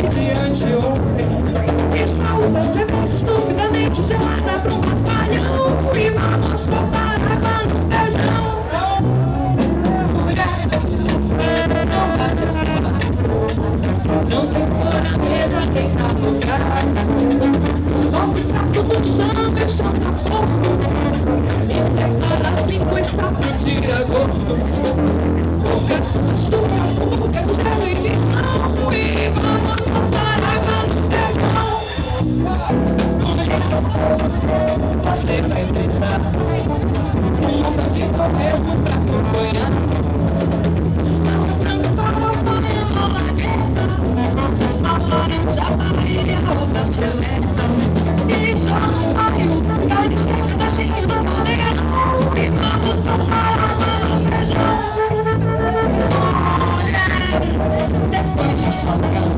de anteontem. E falta levar estupidamente gelada pro batalhão. E vamos soltar água no feijão. Mulher, não bate não tem cor na mesa, tem na lugar. Solta o prato do chão e chama posto. E prepara as línguas pra pedir a gosto. Açúcar, gelo e limão. E vamos soltar água no feijão. Você vai fritar um montão de torresmo pra acompanhar. Frango, farofa e malagueta. A laranja, a ilha, a outra seleta. E joga um barril, carne seca da cima da madeira. E vamos soltar água no feijão. Depois de salgar,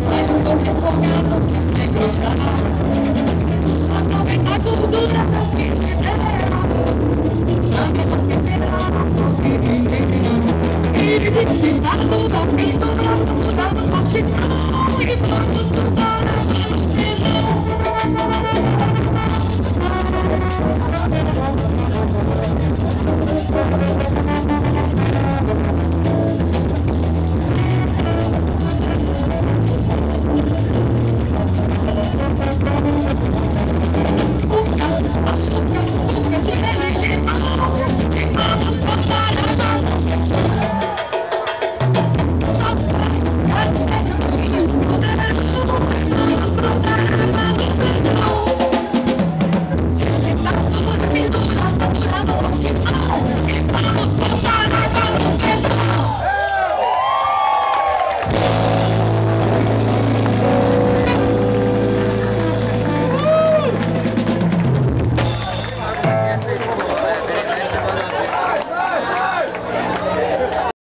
mas estou refogado que tem que gostar. Aproveita a gordura da frigideira, frango na pepeira, e visitado da pintura, mudando o paixão, e vamos